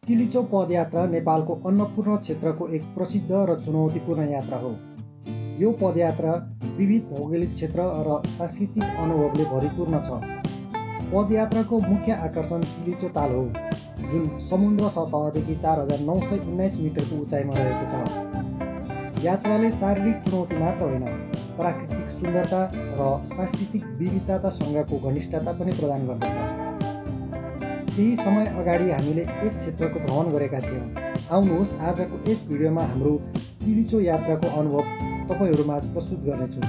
तिलिचो पदयात्रा नेपालको अन्नपूर्ण क्षेत्रको एक प्रसिद्ध र चुनौतीपूर्ण यात्रा हो। यो पदयात्रा विविध भौगोलिक क्षेत्र र सांस्कृतिक अनुभवले भरिपूर्ण छ। पदयात्राको मुख्य आकर्षण तिलिचो ताल हो, जुन समुद्र सतहदेखि 4919 मिटरको उचाइमा रहेको छ। यात्राले शारीरिक चुनौती मात्र होइन, प्राकृतिक सुन्दरता र सांस्कृतिक विविधतासँगको घनिष्ठता पनि प्रदान गर्दछ। केही समय अगाडि हामीले यस क्षेत्रको भ्रमण गरेका थियौँ। आउनुहोस् आजको यस भिडियोमा हाम्रो तिलिचो यात्राको अनुभव तपाईँहरूमाझ प्रस्तुत गर्नेछु।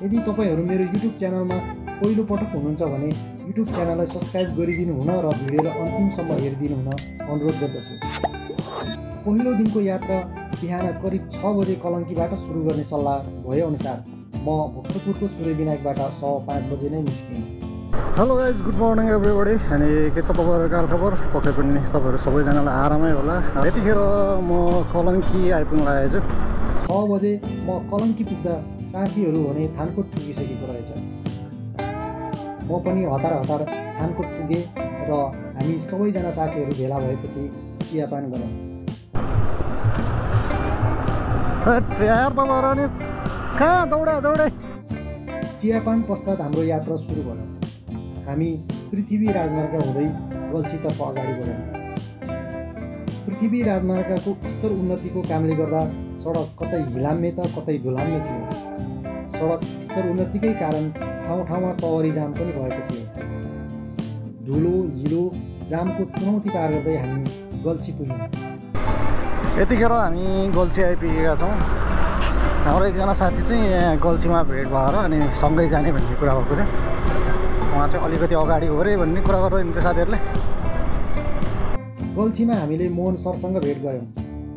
यदि तपाईँहरू मेरो युट्युब च्यानलमा पहिलोपटक हुनुहुन्छ भने युट्युब च्यानललाई सब्सक्राइब गरिदिनु हुन र भिडियोलाई अन्तिमसम्म हेरिदिनु हुन अनुरोध गर्दछु। पहिलो दिनको यात्रा बिहान करिब 6 बजे कलङ्कीबाट सुरु गर्ने सल्लाह भएअनुसार म भक्तपुरको सूर्य विनायकबाट 5:15 बजे नै निस्केँ। Hello guys, good morning everybody. अनि के छ तपाईँहरूको हालखबर? पक्कै पनि तपाईँहरू सबैजनालाई आरामै होला। यतिखेर म कलङ्की आइपुग्न लागेको छु। 6 बजे म कलङ्की पुग्दा साथीहरू भने थानकोट पुगिसकेको रहेछ। म पनि हतार थानकोट पुगेँ र हामी सबैजना साथीहरू भेला भएपछि चियापान गऱ्यौँ। कहाँ दौडे चियापान पश्चात हाम्रो यात्रा सुरु भयो। हामी पृथ्वी राजमार्ग हुँदै गल्छीतर्फ अगाडि बढ्यौँ। पृथ्वी राजमार्गको स्तर उन्नतिको कामले गर्दा सडक कतै हिलाम्मे त कतै धुलाम्मे थियो। सडक स्तर उन्नतिकै कारण ठाउँ सवारी जाम पनि भएको थियो। धुलो हिलो जामको चुनौती पार गर्दै हामी गल्छी पुग्यौँ। यतिखेर हामी गल्छी आइपुगेका छौँ। हाम्रो एकजना साथी चाहिँ यहाँ गल्छीमा भेट भएर अनि सँगै जाने भन्ने कुरा भएको थियो। उहाँ चाहिँ अलिकति अगाडि हो अरे भन्ने कुरा गर्दै हुन्थ्यो साथीहरूले। गल्छीमा हामीले मोहन सरसँग भेट गऱ्यौँ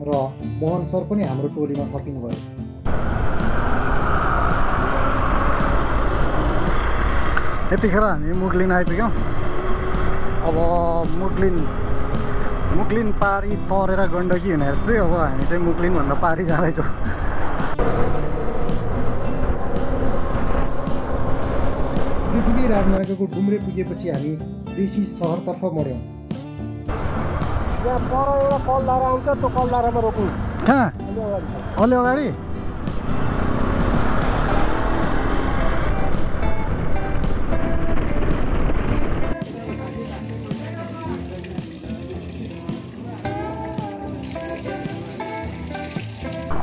र मोहन सर पनि हाम्रो टोलीमा थपिनुभयो। यतिखेर हामी मुगलिन आइपुग्यौँ। अब मुगलिन पारी तरेर गण्डकी हुने जस्तै अब हामी चाहिँ मुगलिनभन्दा पारी जाँदैछौँ। पृथ्वी राजमार्गको डुम्रे पुगेपछि हामी बेसी सहरतर्फ मोड्यौँ। यहाँ पर एउटा कलधारा आउँछ, त्यो कलधारामा रोक्नु। कहाँ? अलि अगाडि।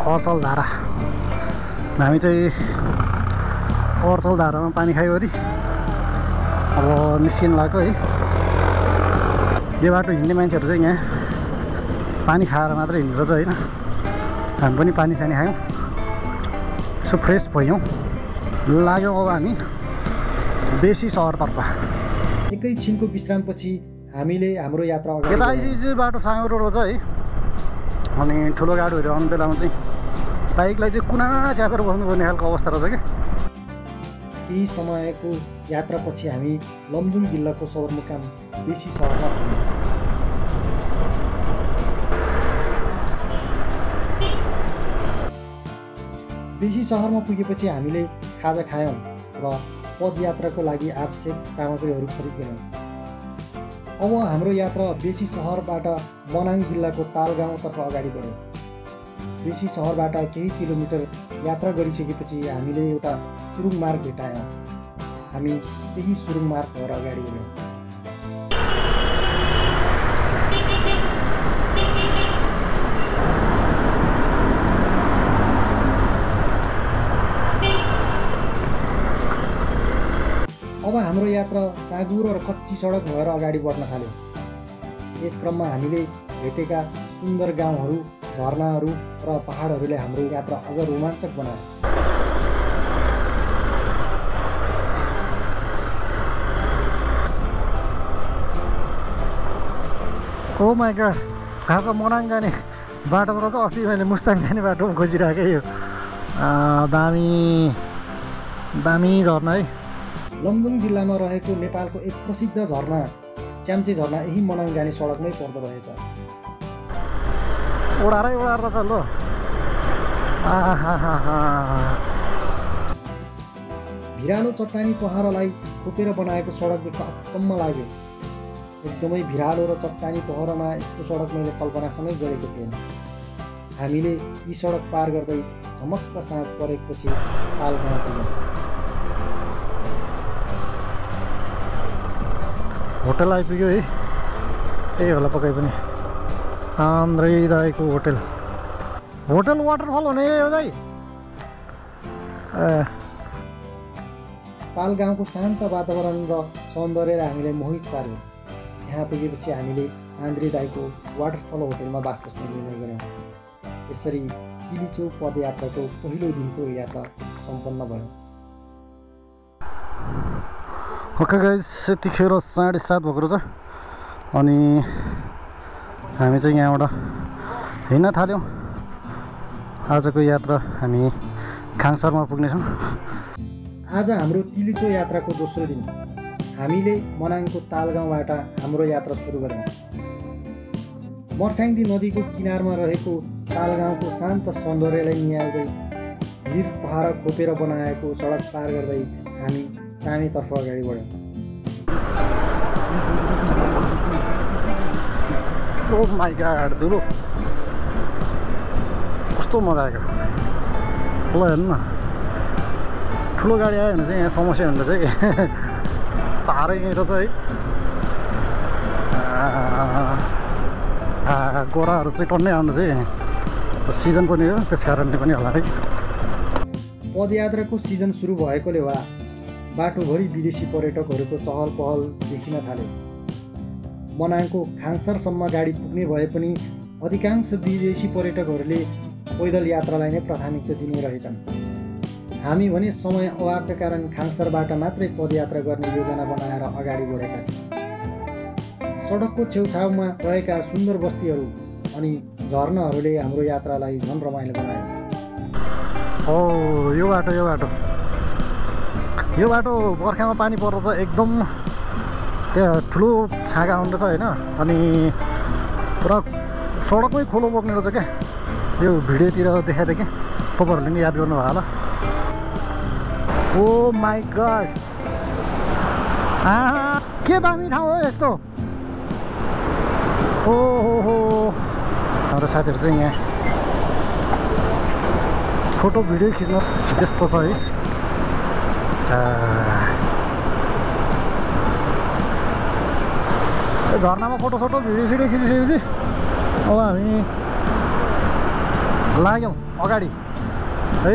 अचल धारा। हामी चाहिँ अचल धारामा पानी खायो अरे। अब निस्किन लाग्यो है। यो बाटो हिँड्ने मान्छेहरू चाहिँ यहाँ पानी खाएर मात्र हिँड्दो रहेछ होइन। हामी पनि पानी सानी खायौँ, यसो फ्रेस भयौँ। लाग्यौँ अब हामी बेसी सहरतर्फ। एकैछिनको विश्रामपछि हामीले हाम्रो यात्रा अगाडि यता आइसकेपछि बाटो साँगुरो रहेछ है। अनि ठुलो गाडीहरू आउने बेलामा चाहिँ बाइकलाई चाहिँ कुना च्यापेर बस्नुपर्ने खालको अवस्था रहेछ क्या। केही समयको यात्रापछि हामी लमजुङ जिल्लाको सदरमुकाम बेसी सहरमा पुग्यौँ। बेसी सहरमा पुगेपछि हामीले खाजा खायौँ र पदयात्राको लागि आवश्यक सामग्रीहरू खरिद गऱ्यौँ। अब हाम्रो यात्रा बेसी सहरबाट मनाङ जिल्लाको ताल गाउँतर्फ अगाडि बढ्यो। बेसी सहरबाट केही किलोमिटर यात्रा गरिसकेपछि हामीले एउटा सुरुङ मार्ग भेटायौँ। हामी त्यही सुरुङ मार्ग भएर अगाडि बढ्यौँ। अब हाम्रो यात्रा साँगुरो र कच्ची सडक भएर अगाडि बढ्न थाल्यो। यस क्रममा हामीले भेटेका सुन्दर गाउँहरू, झरनाहरू र पहाडहरूले हाम्रो यात्रा अझ रोमाञ्चक बनायो। ओ माई गॉड, खासमा मनाङ जाने बाटोबाट त अस्ति मैले मुस्ताङ जाने बाटो खोजिरहेको यो दामी झरना है। लमजुङ जिल्लामा रहेको नेपालको एक प्रसिद्ध झरना च्याम्चे झरना यही मनाङ जाने सडकमै पर्दो रहेछ। ओडारै ओडार छ ल। भिरालो चट्टानी पहाडलाई खोपेर बनाएको सडक देख्दा अचम्म लाग्यो। एकदमै भिरालो र चट्टानी पहरोमा यस्तो सडक मैले कल्पनासँगै गरेको थिएन। हामीले यी सडक पार गर्दै झमक्क साँझ परेपछि ताल गाउँ पुग्यौँ। होटल आइपुग्यो है, त्यही होला पक्कै पनि आन्द्रे दाईको होटल वाटरफल हुने हो दाई। ताल गाउँको शान्त वातावरण र सौन्दर्यले हामीलाई मोहित पार्यो। यहाँ पुगेपछि हामीले आन्द्रे दाईको वाटरफल होटलमा बास बस्ने निर्णय गऱ्यौँ। यसरी तिलीचौक पदयात्राको पहिलो दिनको यात्रा सम्पन्न भयो। ओके गाइस, यतिखेर 7:30 भएको रहेछ अनि हामी चाहिँ यहाँबाट हिँड्न थाल्यौँ। आजको यात्रा हामी खाङसरमा पुग्नेछौँ। आज हाम्रो तिलीचो यात्राको दोस्रो दिन। हामीले मनाङको तालगाउँबाट हाम्रो यात्रा सुरु गऱ्यौँ। मर्स्याङ्दी नदीको किनारमा रहेको तालगाउँको शान्त सौन्दर्यलाई निहाल्दै हिर पहाड खोपेर बनाएको सडक पार गर्दै हामी चामेतर्फ अगाडि बढ्यौँ। ओ माई गॉड, धुलो कस्तो मजा आएको। ल हेर्नु न, ठुलो गाडी आयो भने चाहिँ यहाँ समस्या हुन्छ चाहिँ पारै यहीँ रहेछ है। गोराहरू चाहिँ टन्नै आउनु चाहिँ सिजन पनि हो, त्यस कारणले पनि होला है। पदयात्राको सिजन सुरु भएकोले वा बाटोभरि विदेशी पर्यटकहरूको चहल पहल देखिन थाल्यो। मनाङको खाङसरसम्म गाडी पुग्ने भए पनि अधिकांश विदेशी पर्यटकहरूले पैदल यात्रालाई नै प्राथमिकता दिने रहेछन्। हामी भने समय अभावका कारण खाङसरबाट मात्रै पदयात्रा गर्ने योजना बनाएर अगाडि बढेका थियौँ। सडकको छेउछाउमा रहेका सुन्दर बस्तीहरू अनि झरनाहरूले हाम्रो यात्रालाई झन् रमाइलो बनायो। यो बाटो बर्खामा पानी पर्दा चाहिँ एकदम त्यहाँ ठुलो छाँगा हुँदैछ होइन, अनि पुरा सडकमै खोलो बोक्ने रहेछ क्या। यो भिडियोतिर देखाएको थिएँ कि, तपाईँहरूले पनि याद गर्नुभयो होला। ओ माई गड, के दामी ठाउँ हो यस्तो। हो हाम्रो साथीहरू चाहिँ यहाँ फोटो भिडियो खिच्न त्यस्तो छ है। झर्नामा फोटो भिडियो खिचिसकेपछि अब हामी लाग्यौँ अगाडि है।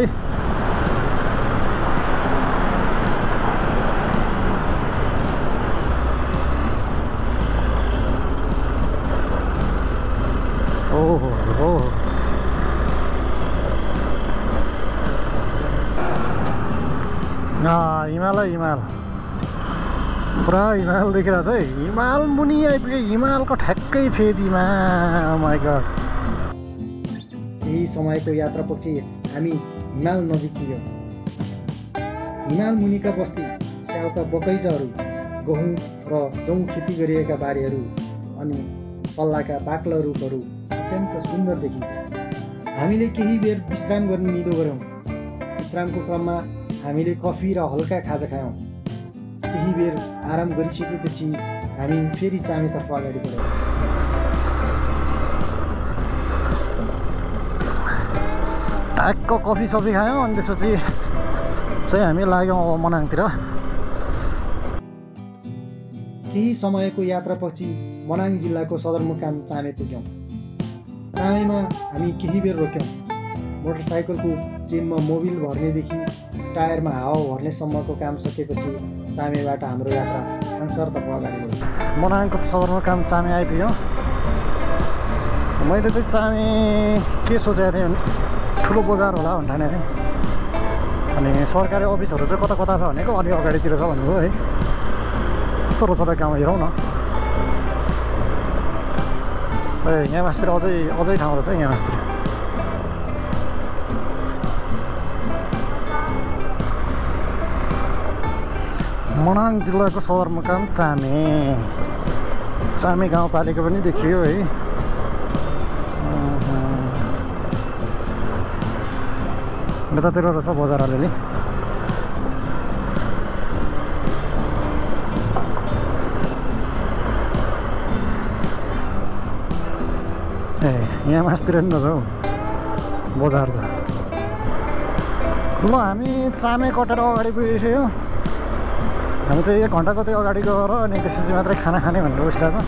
ओहो हिमाल पुरा हिमाल देखिरहेको छ है। हिमाल मुनि आइपुग्यो, हिमालको ठ्याक्कै फेदीमा। माई गड, यही समयको यात्रापछि हामी हिमाल नजिक पुग्यौँ। हिमाल मुनिका बस्ती, स्याउका बगैँचाहरू, गहुँ र जौँ खेती गरिएका बारीहरू अनि सल्लाका बाक्ला रुखहरू अत्यन्त सुन्दर देखिन्थे। हामीले केही बेर विश्राम गर्ने निदो गऱ्यौँ। विश्रामको क्रममा हामीले कफी र हल्का खाजा खायौँ। केही बेर आराम गरिसकेपछि हामी फेरि चामेतर्फ अगाडि बढ्यौँ। ट्याक्क कफी सफी खायौँ अनि त्यसपछि चाहिँ हामी लाग्यौँ अब मनाङतिर। केही समयको यात्रापछि मनाङ जिल्लाको सदरमुकाम चामे पुग्यौँ। चामेमा हामी केही बेर रोक्यौँ। मोटरसाइकलको चेनमा मोबिल भर्नेदेखि टायरमा हावा भर्नेसम्मको काम सकेपछि चामेबाट हाम्रो यात्रा खाङसरतर्फ अगाडि बढ्यो। मनाङको सदरमुकाम चामे आइपुग्यौँ। मैले चाहिँ चामे के सोचेको थिएँ भने ठुलो बजार होला भन्ने थिएँ, अनि सरकारी अफिसहरू चाहिँ कता कता छ भनेको अलि अगाडितिर छ भन्नुभयो है। कस्तो रहेछ त गाउँ, हेरौँ न। यहाँ मासतिर अझै ठाउँ रहेछ यहाँ मासतिर। मनाङ जिल्लाको सदरमुकाम चामे गाउँपालिका पनि देखियो है। यतातिर रहेछ बजार अलिअलि। ए यहाँ मासतिर नि त हौ बजार त। ल हामी चामे कटेर अगाडि पुगिसक्यो। हामी चाहिँ 1 घन्टा जति अगाडि गएर अनि त्यसपछि मात्रै खाना खाने भनेर बसिरहेको छ।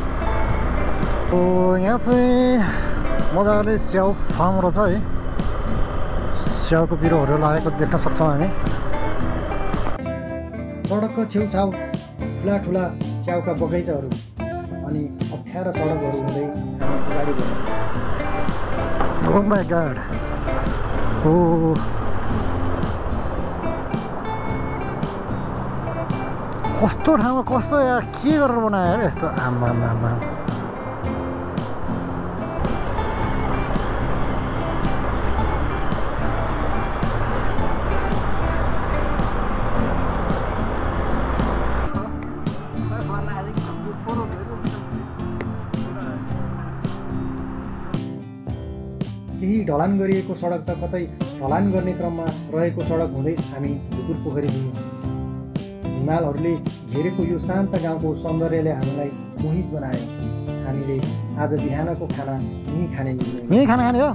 यहाँ चाहिँ मजाले स्याउ फार्म रहेछ है, स्याउको बिरुवाहरू लागेको देख्न सक्छौँ हामी। सडकको छेउछाउ ठुला ठुला स्याउका बगैँचाहरू अनि अप्ठ्यारा सडकहरू हुँदै हामी अगाडि बढ्यौँ। Oh my god. कस्तो ठाउँमा कस्तो यार के गरेर बनायो यार यस्तो आम्मा। केही ढलान गरिएको सडक त कतै ढलान गर्ने क्रममा रहेको सडक हुँदै हामी ढुकुर पोखरी पुग्यौँ। हिमालहरूले घेरेको यो शान्त गाउँको सौन्दर्यले हामीलाई मोहित बनायो। हामीले आज बिहानको खाना यहीँ खाने निर्णय। यहीँ खाना खाने हो?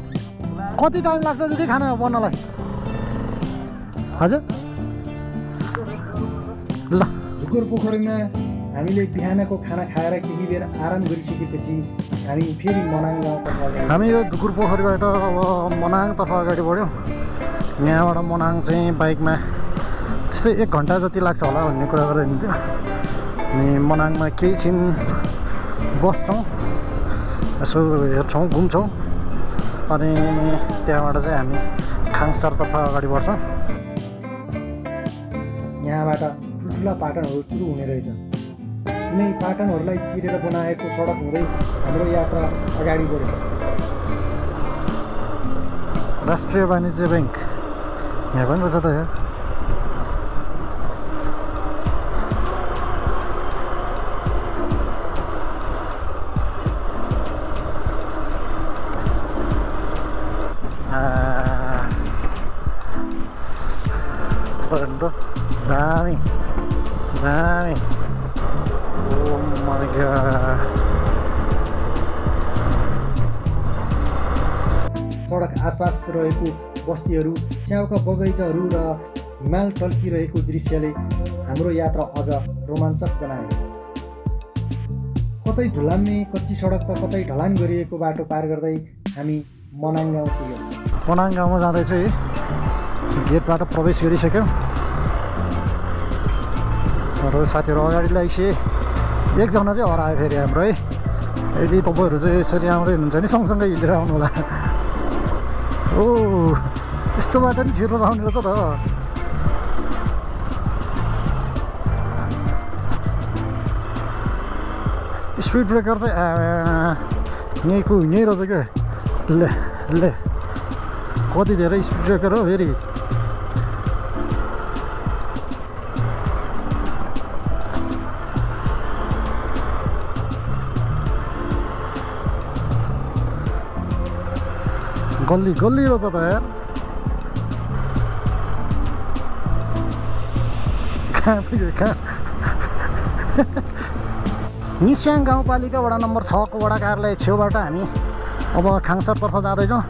कति टाइम लाग्छ दिदी खाना बन्नलाई? हजुर ल ढुकुर पोखरीमा हामीले बिहानको खाना खाएर केही बेर आराम गरिसकेपछि हामी फेरि मनाङ गाउँतर्फ गयौँ। हामी यो ढुकुर पोखरीबाट अब मनाङतर्फ अगाडि बढ्यौँ। यहाँबाट मनाङ चाहिँ बाइकमा त्यस्तै 1 घन्टा जति लाग्छ होला भन्ने कुरा गरेर हिँड्थ्यो। अनि मनाङमा केही छिन बस्छौँ, यसो हेर्छौँ, घुम्छौँ, अनि त्यहाँबाट चाहिँ हामी खाङसरतर्फ अगाडि बढ्छौँ। यहाँबाट ठुल्ठुला पाटनहरू सुरु हुने रहेछ। यिनै पाटनहरूलाई चिरेर बनाएको सडक हुँदै हाम्रो यात्रा अगाडि बढ्यो। राष्ट्रिय वाणिज्य ब्याङ्क यहाँ पनि रहेछ त यार। दामी दामी। Oh my god। सडक आसपास रहेको बस्तीहरू, स्याउका बगैँचाहरू र हिमाल टल्किरहेको दृश्यले हाम्रो यात्रा अझ रोमाञ्चक बनायो। कतै धुलाम्ने कच्ची सडक त कतै ढलान गरिएको बाटो पार गर्दै हामी मनाङ गाउँ पुग्यौँ। मनाङ गाउँमा जाँदैछु है, गेटबाट प्रवेश गरिसक्यौँ। हाम्रो साथीहरू अगाडि लागिसके। एकजना चाहिँ हरायो फेरि हाम्रो है। यदि तपाईँहरू चाहिँ यसरी आउँदै हुनुहुन्छ नि सँगसँगै हिँडेर आउनु होला। ओ यस्तो बाटो नि छिर्नु आउने रहेछ त। स्पिड ब्रेकर चाहिँ यहीँको यहीँ रहेछ क्या। ले कति धेरै स्पिड ब्रेकर हो फेरि। गल्ली गल्ली रहेछ त यार। कहाँ पुग्यो कहाँ? निस्याङ गाउँपालिका वडा नम्बर 6 को वडा कार्यालय छेउबाट हामी अब खाङसरतर्फ जाँदैछौँ।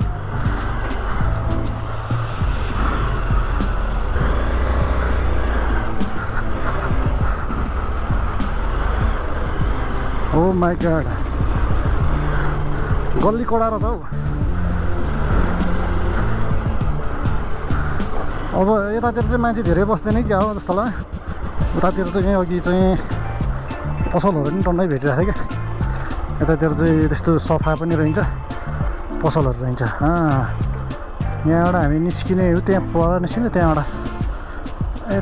ओ माई गॉड, गल्ली कडा रहेछ हौ। अब यतातिर चाहिँ मान्छे धेरै बस्दैन क्या हो जस्तो लाग्यो। उतातिर चाहिँ अघि चाहिँ पसलहरू पनि टन्नै भेटिरहेको थियो क्या। यतातिर चाहिँ त्यस्तो सफा पनि रहन्छ, पसलहरू रहन्छ। यहाँबाट हामी निस्किने हो, त्यहाँ पर निस्किने, त्यहाँबाट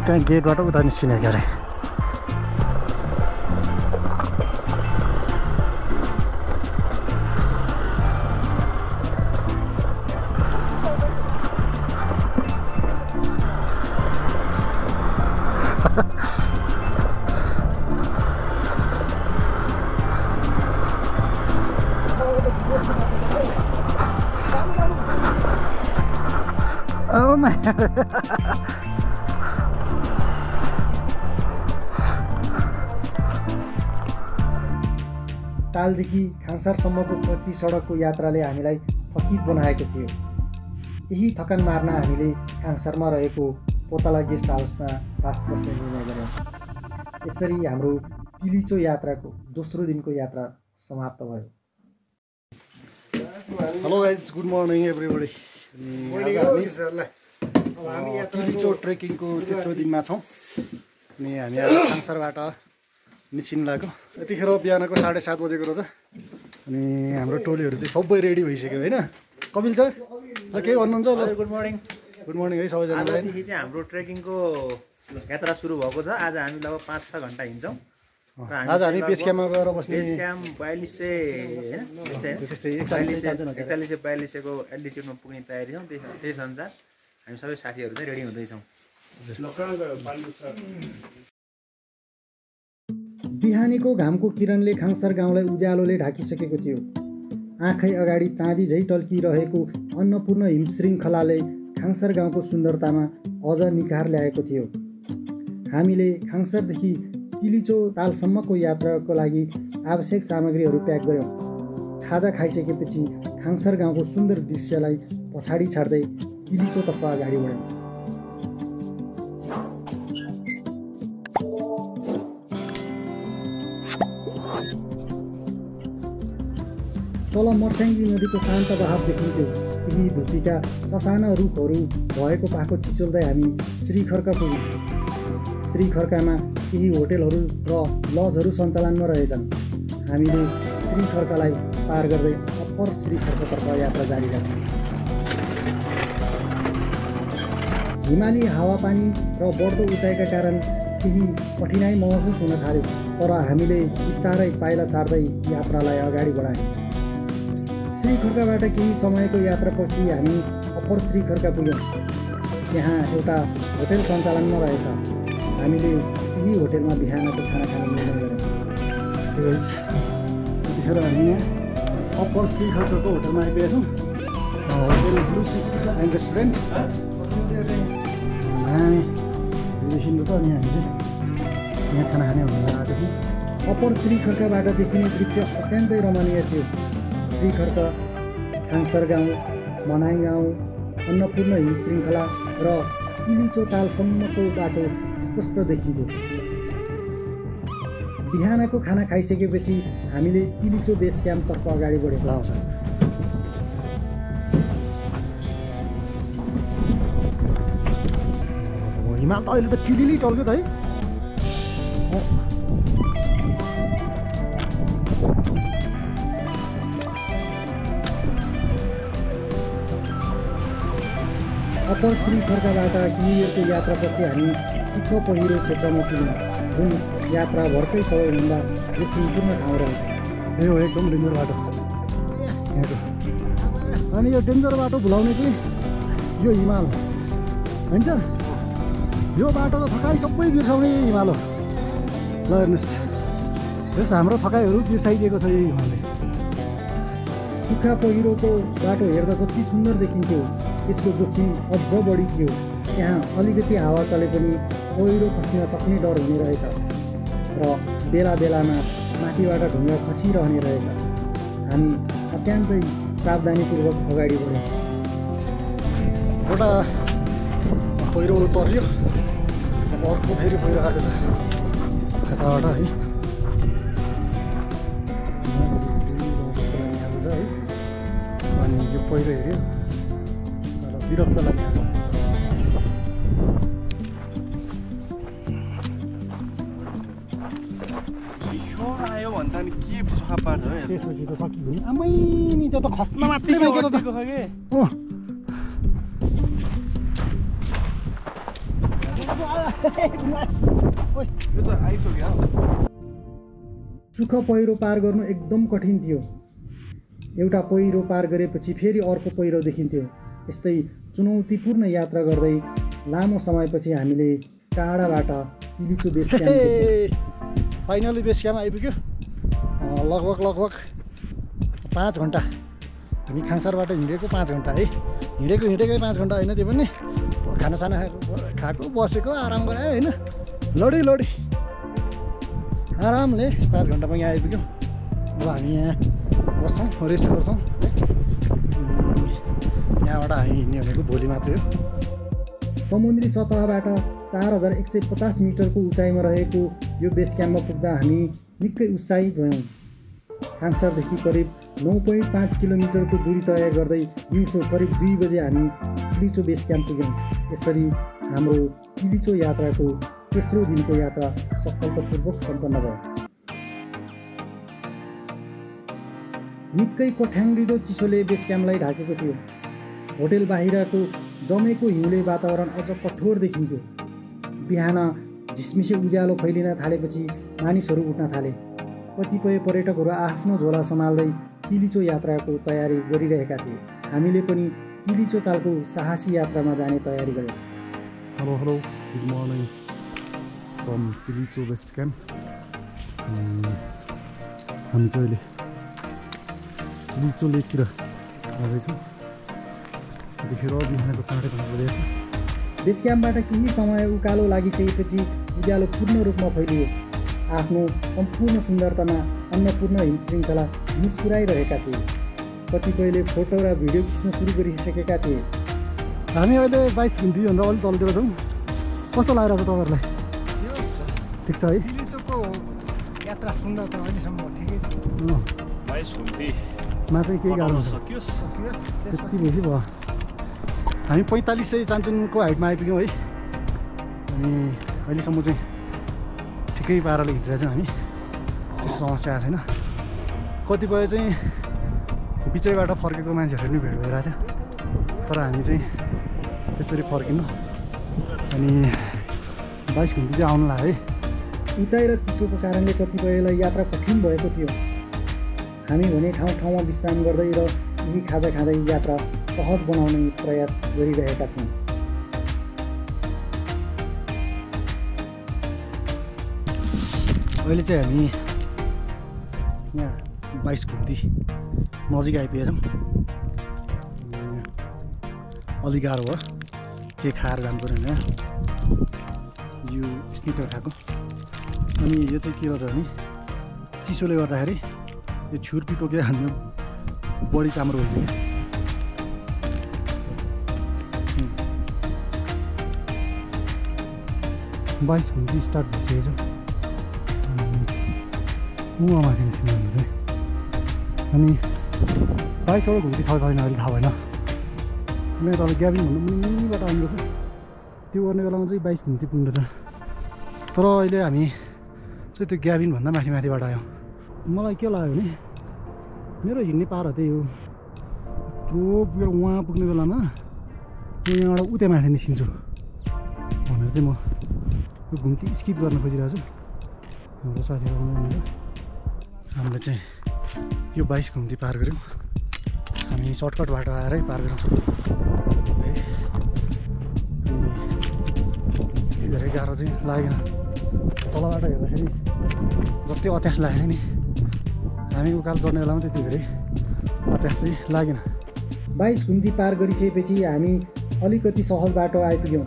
त्यहाँ गेटबाट उता निस्किने क्या अरे। Oh my तालदेखि खाङसारसम्मको कच्ची सडकको यात्राले हामीलाई थकित बनाएको थियो। यही थकान मार्न हामीले खाङसारमा रहेको पोतला गेस्ट हाउसमा बास बस्ने निर्णय गऱ्यौँ। यसरी हाम्रो तिलिचो यात्राको दोस्रो दिनको यात्रा समाप्त भयो। Hello guys, good morning everybody. हामी तिलिचो ट्रेकिङको तेस्रो दिनमा छौँ अनि हामी आज खाङसारबाट निस्किनु लाग्यो। यतिखेर बिहानको 7:30 बजेको रहेछ अनि हाम्रो टोलीहरू चाहिँ सबै रेडी भइसक्यो होइन? कपिल सर ल के भन्नुहुन्छ? ल गुड मर्निङ। गुड मर्निङ है सबैजनालाई। आजदेखि चाहिँ हाम्रो ट्रेकिङको यात्रा सुरु भएको छ। आज हामी लगभग 5-6 घन्टा हिँड्छौँ। आज हामी बेस क्याम्पमा गएर बस्ने। बेस क्याम्प 4200 को एल्टिट्युडमा पुग्ने तयारी छौँ। त्यस अनुसार हामी सबै साथीहरू चाहिँ रेडी हुँदैछौँ। बिहानीको घामको किरणले खाङसार गाउँलाई उज्यालोले ढाकिसकेको थियो। आँखै अगाडि चाँदी झै टल्किरहेको अन्नपूर्ण हिमशृङ्खलाले खाङसार गाउँको सुन्दरतामा अझ निखार ल्याएको थियो। हामीले खाङसारदेखि तिलिचो तालसम्मको यात्राको लागि आवश्यक सामग्रीहरू प्याक गऱ्यौँ। खाजा खाइसकेपछि खाङसार गाउँको सुन्दर दृश्यलाई पछाडि छाड्दै तिलिचोतर्फ अगाडि बढ्यौँ। तल मर्स्याङ्गी नदीको शान्त बहाव देखिन्थ्यो। केही धुपीका ससाना रुखहरू भएको पाखो चिचोल्दै हामी श्रीखर्क पुग्यौँ। श्रीखर्कामा केही होटेलहरू र लजहरू सञ्चालनमा रहेछन्। हामीले श्रीखर्कलाई पार गर्दै अप्पर श्रीखर्कतर्फ यात्रा जारी राख्यौँ। हिमाली हावापानी र बढ्दो उचाइका कारण केही कठिनाइ महसुस हुन थाल्यो, तर हामीले बिस्तारै पाइला सार्दै यात्रालाई अगाडि बढायौँ। श्रीखर्काबाट केही समयको यात्रापछि हामी अप्पर श्रीखर्का पुग्यौँ। त्यहाँ एउटा होटेल सञ्चालनमा रहेछ। हामीले यही होटेलमा बिहानको खाना खाने निर्णय गऱ्यौँ। यतिखेर हामी यहाँ अप्पर श्रीखर्कको होटेलमा आइपुगेका छौँ। Hotel blue city and restaurant. हामी देखिनु त अनि हामी चाहिँ यहाँ खाना खाने भनेर आएको थियौँ। अप्पर श्रीखर्काबाट देखिने दृश्य अत्यन्तै रमणीय थियो। श्रीखर्क, खाङसार गाउँ, मनाङ गाउँ, अन्नपूर्ण हिमशृङ्खला र तिलिचो तालसम्मको बाटो स्पष्ट देखिन्थ्यो। बिहानको खाना खाइसकेपछि हामीले तिलिचो बेस क्याम्पतर्फ अगाडि बढेको लाउँछ। हिमाल त अहिले त टिलिली टल्क्यो त है। अप्पर श्रीखर्काबाट केही बेरको यात्रापछि हामी सुक्ख पहिरो क्षेत्रमा पुग्यौँ, जुन यात्राभरकै सबैभन्दा जोखिमपूर्ण ठाउँ रहेछ। यो एकदम डेन्जर बाटो यहाँको। अनि यो डेन्जर बाटो भुलाउने चाहिँ यो हिमाल हुन्छ। यो बाटो त थकाइ सबै बिर्साउने हिमाल हो। ल हेर्नुहोस्, यस हाम्रो थकाइहरू बिर्साइदिएको छ यो हिमालले। सुक्खा पहिरोको बाटो हेर्दा जति सुन्दर देखिन्थ्यो त्यसको जोखिम अझ बढी थियो। त्यहाँ अलिकति हावा चले पनि पहिरो खस्न सक्ने डर हुने रहेछ र बेला बेलामा माथिबाट ढुङ्गा खसिरहने रहेछ। हामी अत्यन्तै सावधानीपूर्वक अगाडि बढ्यौँ। एउटा पहिरो तर्यो, अर्को फेरि पहिरो आएको छ यताबाट है। अनि यो पहिरो हेऱ्यो विरक्त लाग्यो। आयो भन्दा नि के सफा पार्छ है। त्यसपछि त सकियो नि। आमै नि त्यो त खस्न मात्रै बाँकी रहेछ। यो त आइसक्यो। सुक्ख पहिरो पार गर्नु एकदम कठिन थियो। एउटा पहिरो पार गरेपछि फेरि अर्को पहिरो देखिन्थ्यो। यस्तै चुनौतीपूर्ण यात्रा गर्दै लामो समयपछि हामीले टाढाबाट Tilicho base camp finally base camp आइपुग्यो। लगभग 5 घन्टा हामी खाङसारबाट हिँडेको 5 घन्टा है। हिँडेकै 5 घन्टा होइन, त्यो पनि खानासाना खाएको बसेको आराम गरायो होइन। लडी आरामले 5 घन्टामा यहाँ आइपुग्यौँ। अब हामी यहाँ बस्छौँ, रेस्ट गर्छौँ है। यहाँबाट हामी हिँड्ने भनेको भोलि मात्रै हो। समुद्री सतहबाट 4150 मिटरको उचाइमा रहेको यो बेस क्याम्पमा पुग्दा हामी निकै उत्साहित भयौँ। खाङसारदेखि करिब 9.5 किलोमिटरको दूरी तय गर्दै दिउँसो करिब 2 बजे हामी किलिचो बेस क्याम्प पुग्यौँ। यसरी हाम्रो किलिचो यात्राको तेस्रो दिनको यात्रा सफलतापूर्वक सम्पन्न भयो। निकै कठ्याङ्ग्रिदो चिसोले बेस क्याम्पलाई ढाकेको थियो। होटेल बाहिरको जमेको हिउँले वातावरण अझ कठोर देखिन्थ्यो। बिहान झिसमिसे उज्यालो फैलिन थालेपछि मानिसहरू उठ्न थाले। कतिपय पर्यटकहरू आफ्नो झोला सम्हाल्दै किलिचो यात्राको तयारी गरिरहेका थिए। हामीले पनि किलिचो तालको साहसी यात्रामा जाने तयारी गर्यौँ। Hello good morning from Kilicho base camp. हामी चाहिँ अहिले किलिचो लेकतिर जाँदैछौँ। यतिखेर बिहानको 5:30 बजे छ। बेस क्याम्पबाट केही समय उकालो लागिसकेपछि उज्यालो पूर्ण रूपमा फैलियो। आफ्नो सम्पूर्ण सुन्दरतामा अन्नपूर्ण हिम श्रृङ्खला मुस्कुराइरहेका थिए। कतिपयले फोटो र भिडियो खिच्न सुरु गरिसकेका थिए। हामी अहिले 22 घन्टीभन्दा अलिक तलतिर छौँ। कस्तो लागिरहेको छ तपाईँहरूलाई? ठिक छ है? किलिचोको यात्रा सुन्दा त अहिलेसम्म ठिकै छ। 22 मा चाहिँ केही गाह्रो हुन्छ त्यति बेसी भयो। हामी 4500 चान्चुनको हाइटमा आइपुग्यौँ है। अनि अहिलेसम्म चाहिँ ठिकै पाराले हिँडिरहेको छौँ हामी। त्यस्तो समस्या आएको छैन। कतिपय चाहिँ बिचैबाट फर्केको मान्छेहरू नि भेट भइरहेको थियो, तर हामी चाहिँ त्यसरी फर्किनु। अनि 22 घन्टी चाहिँ आउनु लाग्यो है। उचाइ र चिसोको कारणले कतिपयलाई यात्रा कठिन भएको थियो। हामी भने ठाउँ ठाउँमा विश्राम गर्दै र केही खाजा खाँदै यात्रा सहज बनाउने प्रयास गरिरहेका थियौँ। अहिले चाहिँ हामी यहाँ 22 घन्टी नजिक आइपुगेछौँ। अलिक गाह्रो भयो, के खाएर जानु पऱ्यो भने यो स्निकर खाएको। अनि यो चाहिँ के रहेछ भने चिसोले गर्दाखेरि यो छुर्पी टोकेर हामी बढी चाम्रो भइसक्यो। 22 घन्टी स्टार्ट भइसकेको छ। माथि निस्किनु चाहिँ अनि 22 घन्टी छ छैन अहिले थाहा भएन। अनि तपाईँ ग्याबिन भन्नु मुनिबाट आउँदैछ, त्यो गर्ने बेलामा चाहिँ 22 घन्टी पुग्दछ। तर अहिले हामी चाहिँ त्यो ग्याबिनभन्दा माथिबाट आयौँ। मलाई के लाग्यो भने मेरो हिँड्ने पारा त्यही हो। यत्रो पुगेर उहाँ पुग्ने बेलामा म यहाँबाट उतै माथि निस्किन्छु भनेर चाहिँ म यो घुम्ती स्किप गर्न खोजिरहेको छु। हाम्रो साथीहरू आउनुहुन्छ। हामीले चाहिँ यो 22 घुम्ती पार गऱ्यौँ। हामी सर्टकट बाटो आएरै पार गऱ्यौँ है। अनि धेरै गाह्रो चाहिँ लागेन। तलबाट हेर्दाखेरि जति अत्यास लागेन नि, हामी उकालो चढ्ने बेलामा त्यति धेरै अत्यास चाहिँ लागेन। 22 घन्टी पार गरिसकेपछि हामी अलिकति सहज बाटो आइपुग्यौँ,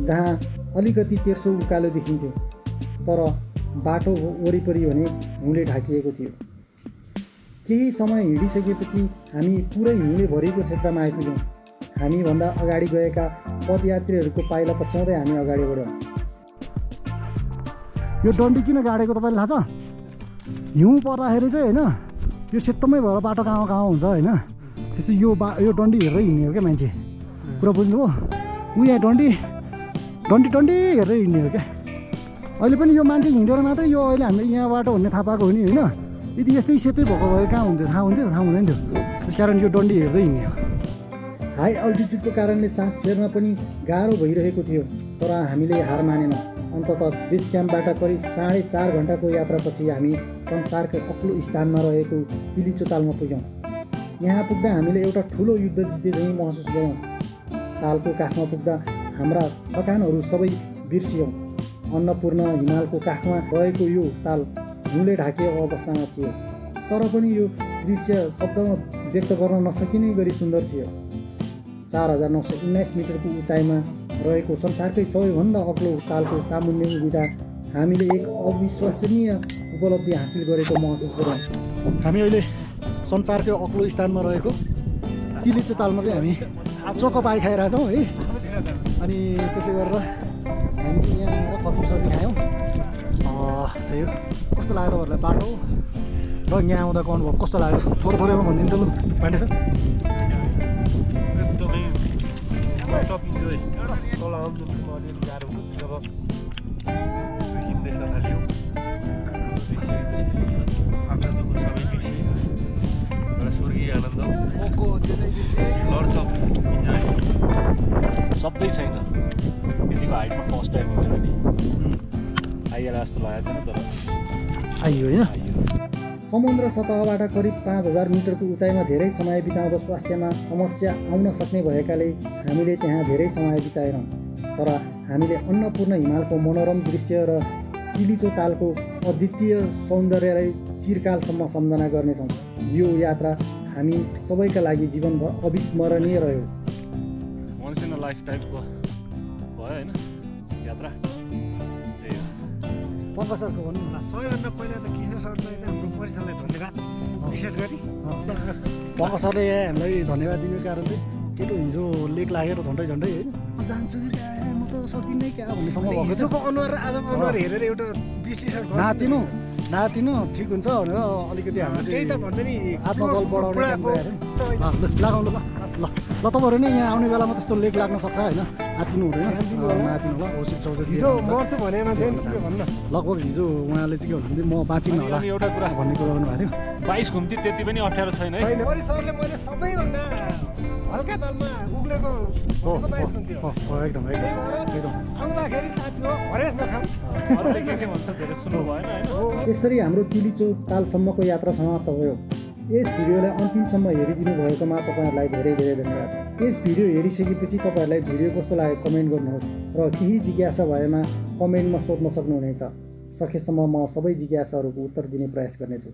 जहाँ अलिकति तेर्सो उकालो देखिन्थ्यो। तर बाटो वरिपरि भने हिउँले ढाकिएको थियो। केही समय हिँडिसकेपछि हामी पुरै हिउँले भरिएको क्षेत्रमा आइपुग्यौँ। हामीभन्दा अगाडि गएका पदयात्रीहरूको पाइला पछ्याउँदै हामी अगाडि बढ्यौँ। यो डन्डी किन गाडेको तपाईँलाई थाहा छ? हिउँ पर्दाखेरि चाहिँ होइन, यो सेतोमै भएर बाटो कहाँ कहाँ हुन्छ होइन। त्यसै यो डन्डी हेरेर हिँड्ने हो क्या मान्छे। कुरा बुझ्नुभयो? ऊ यहाँ डन्डी हेरेर हिँड्ने हो क्या। अहिले पनि यो मान्छे हिँडेर मात्रै यो अहिले हामीले यहाँ बाटो भन्ने थाहा पाएको हो नि होइन। यदि यस्तै सेतै भएको भए कहाँ हुन्थ्यो? थाहा हुँदैन थियो। त्यस कारण यो डन्डी हेर्दै हिँड्ने हो। हाई अल्टिट्युडको कारणले सास फेर्न पनि गाह्रो भइरहेको थियो, तर हामीले हार मानेनौँ। अन्ततः बेस क्याम्पबाट करिब 4.5 घन्टाको यात्रापछि हामी संसारकै अग्लो स्थानमा रहेको किलिचो तालमा पुग्यौँ। यहाँ पुग्दा हामीले एउटा ठुलो युद्ध जिते झैँ महसुस गऱ्यौँ। तालको काखमा पुग्दा हाम्रा थकानहरू सबै बिर्सियौँ। अन्नपूर्ण हिमालको काखमा रहेको यो ताल हिउँले ढाकिएको अवस्थामा थियो, तर पनि यो दृश्य शब्दमा व्यक्त गर्न नसकिने गरी सुन्दर थियो। 4919 मिटरको उचाइमा रहेको संसारकै सबैभन्दा अग्लो तालको सामुन्ने उभिँदा हामीले एक अविश्वसनीय उपलब्धि हासिल गरेको महसुस गरौँ। हामी अहिले सञ्चारकै अग्लो स्थानमा रहेको तिलिचो तालमा चाहिँ हामी चोक पाइ खाइरहेछौँ है। अनि त्यसै गरेर हामी चाहिँ यहाँ आएर कफी सफी खायौँ। त्यही हो। कस्तो लाग्यो तपाईँहरूलाई बाटो र यहाँ आउँदाको अनुभव कस्तो लाग्यो? थोरैमा भनिदिनु त लु पाण्डे सर। सक्दै छैन यतिको हाइटमा फर्स्ट टाइम हुँदैन नि आइएला जस्तो लागेको थिएन तर आइयो होइन। समुद्र सतहबाट करिब 5000 मिटरको उचाइमा धेरै समय बिताउँदा स्वास्थ्यमा समस्या आउन सक्ने भएकाले हामीले त्यहाँ धेरै समय बिताएनौँ। तर हामीले अन्नपूर्ण हिमालको मनोरम दृश्य र तिलिचो तालको अद्वितीय सौन्दर्यलाई चिरकालसम्म सम्झना गर्नेछौँ। यो यात्रा हामी सबैका लागि जीवनभर अविस्मरणीय रह्यो। वन्स इन अ लाइफ टाइपको भयो होइन यात्रा। त्यही हो। पङ्कज सरको भन्नु न। सबैभन्दा पहिला त कृष्ण सरलाई हाम्रो परिसरलाई धन्यवाद विशेष गरी। पङ्कज सरले यहाँ हामीलाई धन्यवाद दिनुको कारण चाहिँ केटो हिजो लेक लागेर झन्डै होइन जान्छु कि क्या म त सकिँदै क्या भन्नेसम्म भएको थियो। हिजोको अनुहार र आजको अनुहार हेरेर एउटा विश्लेषण नातिनु ठिक हुन्छ भनेर अलिकति हाम्रो त्यही त भन्छ नि आत्मबल बढाउने काम गरिहाल्यो। लगाउँ ल तपाईँहरू नै यहाँ आउने बेलामा त्यस्तो लेक लाग्न सक्छ होइन। नातिनु हुँदैन नातिनु होला औषध सौषध हिजो मर्छु भने मान्छे के भन्नु लगभग हिजो उहाँले चाहिँ के भन्नुहुन्थ्यो म बाँचिनँ होला एउटा कुरा भन्ने कुरा गर्नुभएको थियो। 22 घुम्ती त्यति पनि अप्ठ्यारो छैन है। सरले मैले सबैभन्दा हल्का तालमा उक्लेको एकदम आउँदाखेरि साथी हो हरेस नखाऊ अरूले के भन्छ धेरै सुन्नु भएन होइन। त्यसरी हाम्रो तिलिचो तालसम्मको यात्रा समाप्त भयो। यस भिडियोलाई अन्तिमसम्म हेरिदिनु भएकोमा तपाईँहरूलाई धेरै धेरै धन्यवाद। यस भिडियो हेरिसकेपछि तपाईँहरूलाई भिडियो कस्तो लाग्यो कमेन्ट गर्नुहोस् र केही जिज्ञासा भएमा कमेन्टमा सोध्न सक्नुहुनेछ। सकेसम्म म सबै जिज्ञासाहरूको उत्तर दिने प्रयास गर्नेछु।